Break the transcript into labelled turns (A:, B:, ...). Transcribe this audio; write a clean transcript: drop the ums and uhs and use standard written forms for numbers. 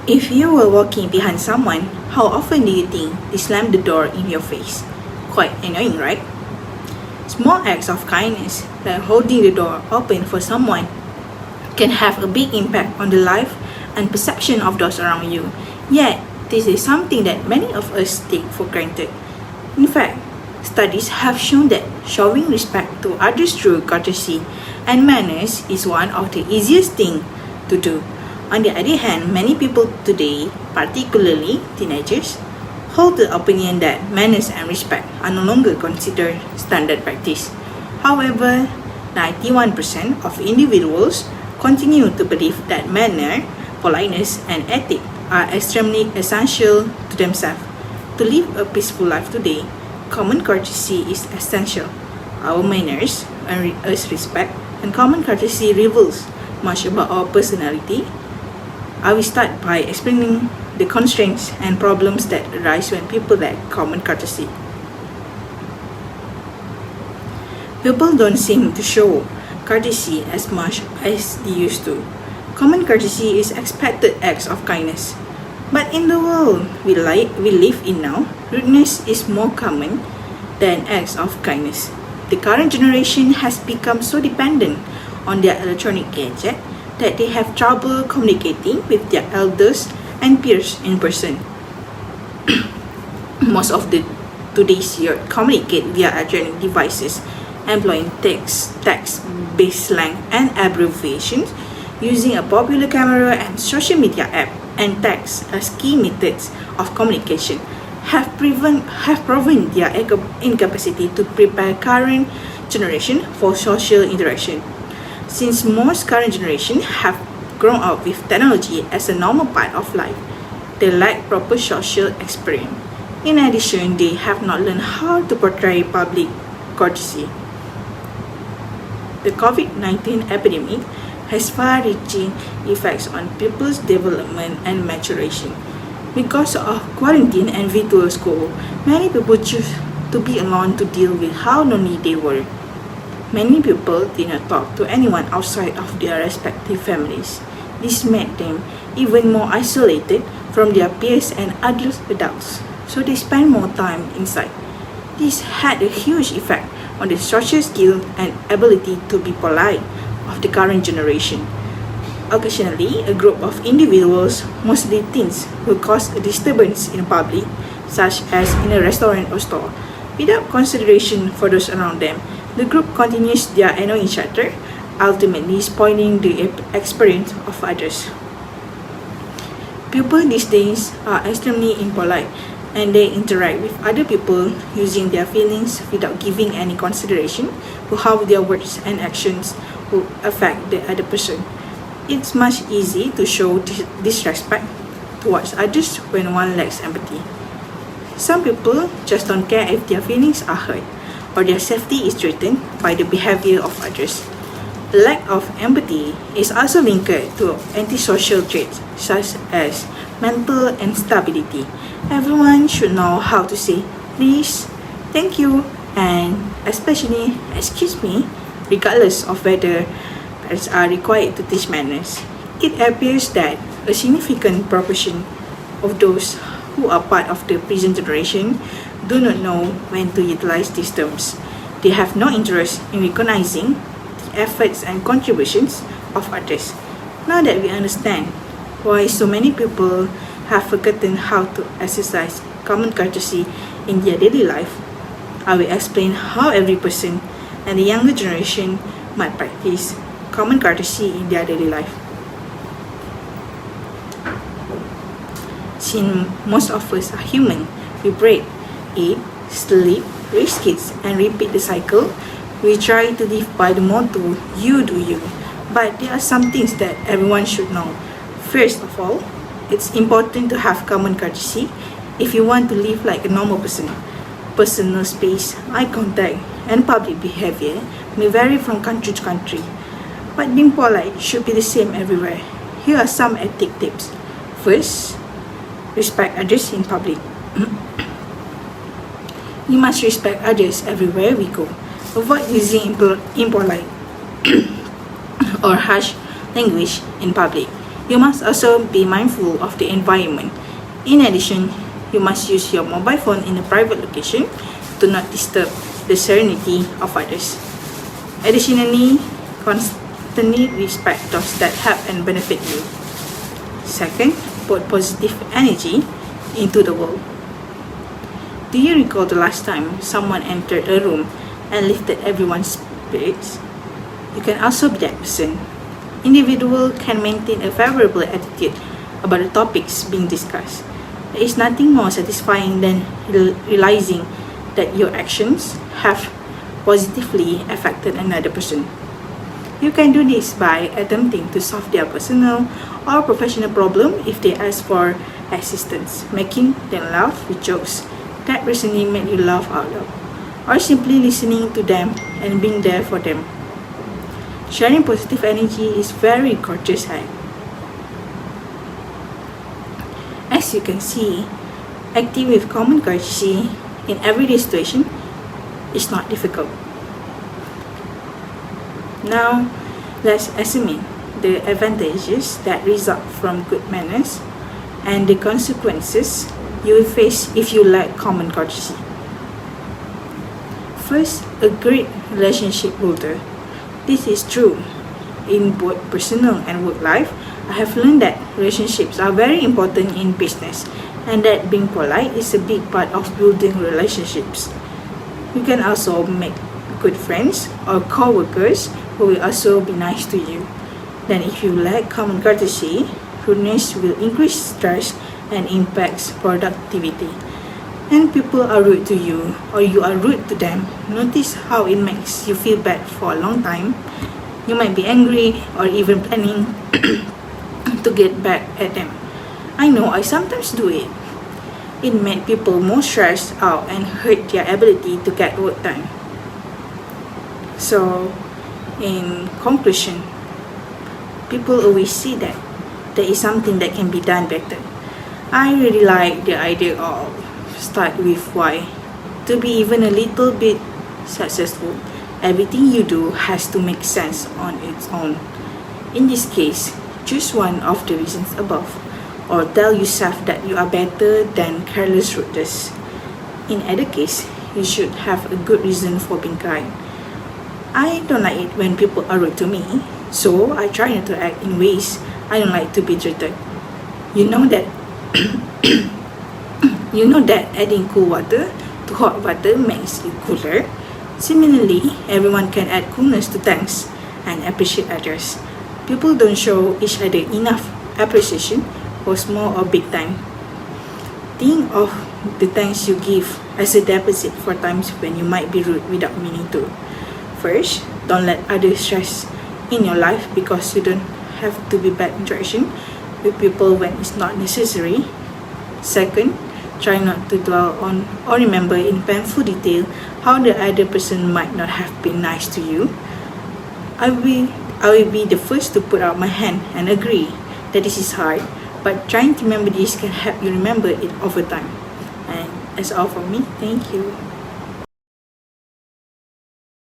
A: If you were walking behind someone, how often do you think they slam the door in your face? Quite annoying, right? Small acts of kindness, like holding the door open for someone, can have a big impact on the life and perception of those around you. Yet, this is something that many of us take for granted. In fact, studies have shown that showing respect to others through courtesy and manners is one of the easiest things to do. On the other hand, many people today, particularly teenagers, hold the opinion that manners and respect are no longer considered standard practice. However, 91% of individuals continue to believe that manner, politeness, and ethic are extremely essential to themselves. To live a peaceful life today, common courtesy is essential. Our manners earn us respect, and common courtesy reveals much about our personality. I will start by explaining the constraints and problems that arise when people lack common courtesy. People don't seem to show courtesy as much as they used to. Common courtesy is expected acts of kindness. But in the world we live in now, rudeness is more common than acts of kindness. The current generation has become so dependent on their electronic gadget that they have trouble communicating with their elders and peers in person. Most of the today's youth communicate via electronic devices, employing text-based slang and abbreviations, using a popular camera and social media app and text as key methods of communication have proven their incapacity to prepare current generation for social interaction. Since most current generation have grown up with technology as a normal part of life, they lack proper social experience. In addition, they have not learned how to portray public courtesy. The COVID-19 epidemic has far-reaching effects on people's development and maturation. Because of quarantine and virtual school, many people choose to be alone to deal with how lonely they were. Many people did not talk to anyone outside of their respective families. This made them even more isolated from their peers and other adults, so they spend more time inside. This had a huge effect on the social skill and ability to be polite of the current generation. Occasionally, a group of individuals, mostly teens, will cause a disturbance in public, such as in a restaurant or store. Without consideration for those around them, the group continues their annoying chatter, ultimately spoiling the experience of others. People these days are extremely impolite, and they interact with other people using their feelings without giving any consideration to how their words and actions will affect the other person. It's much easy to show disrespect towards others when one lacks empathy. Some people just don't care if their feelings are hurt or their safety is threatened by the behavior of others. The lack of empathy is also linked to antisocial traits such as mental instability. Everyone should know how to say please, thank you, and especially excuse me, regardless of whether parents are required to teach manners. It appears that a significant proportion of those who are part of the present generation do not know when to utilize these terms. They have no interest in recognizing the efforts and contributions of others. Now that we understand why so many people have forgotten how to exercise common courtesy in their daily life, I will explain how every person and the younger generation might practice common courtesy in their daily life. Since most of us are human, we breathe, eat, sleep, raise kids, and repeat the cycle, we try to live by the motto, you do you. But there are some things that everyone should know. First of all, it's important to have common courtesy if you want to live like a normal person. Personal space, eye contact, and public behavior may vary from country to country, but being polite should be the same everywhere. Here are some ethic tips. First, respect others in public. You must respect others everywhere we go. Avoid using impolite or harsh language in public. You must also be mindful of the environment. In addition, you must use your mobile phone in a private location to not disturb the serenity of others. Additionally, constantly respect those that help and benefit you. Second, put positive energy into the world. Do you recall the last time someone entered a room and lifted everyone's spirits? You can also be that person. Individual can maintain a favorable attitude about the topics being discussed. There is nothing more satisfying than realizing that your actions have positively affected another person. You can do this by attempting to solve their personal or professional problem if they ask for assistance, making them laugh with jokes that recently made you laugh out loud, or simply listening to them and being there for them. Sharing positive energy is very gorgeous act. As you can see, acting with common courtesy in everyday situation is not difficult. Now, let's examine the advantages that result from good manners and the consequences you will face if you lack common courtesy. First, a great relationship builder. This is true in both personal and work life. I have learned that relationships are very important in business and that being polite is a big part of building relationships. You can also make good friends or co-workers who will also be nice to you. Then if you lack common courtesy, rudeness will increase stress and impacts productivity. And people are rude to you or you are rude to them. Notice how it makes you feel bad for a long time. You might be angry or even planning to get back at them. I know I sometimes do it. It made people more stressed out and hurt their ability to get work done. So, in conclusion, people always see that there is something that can be done better. I really like the idea of start with why. To be even a little bit successful, everything you do has to make sense on its own. In this case, choose one of the reasons above, or tell yourself that you are better than careless rudeness. In either case, you should have a good reason for being kind. I don't like it when people are rude to me, so I try not to act in ways I don't like to be treated. You know that adding cool water to hot water makes it cooler. Similarly, everyone can add coolness to thanks and appreciate others. People don't show each other enough appreciation for small or big time. Think of the thanks you give as a deposit for times when you might be rude without meaning to. First, don't let others stress in your life because you don't have to be bad interaction with people when it's not necessary. Second, try not to dwell on or remember in painful detail how the other person might not have been nice to you. I will be the first to put out my hand and agree that this is hard, but trying to remember this can help you remember it over time. And that's all from me. Thank you.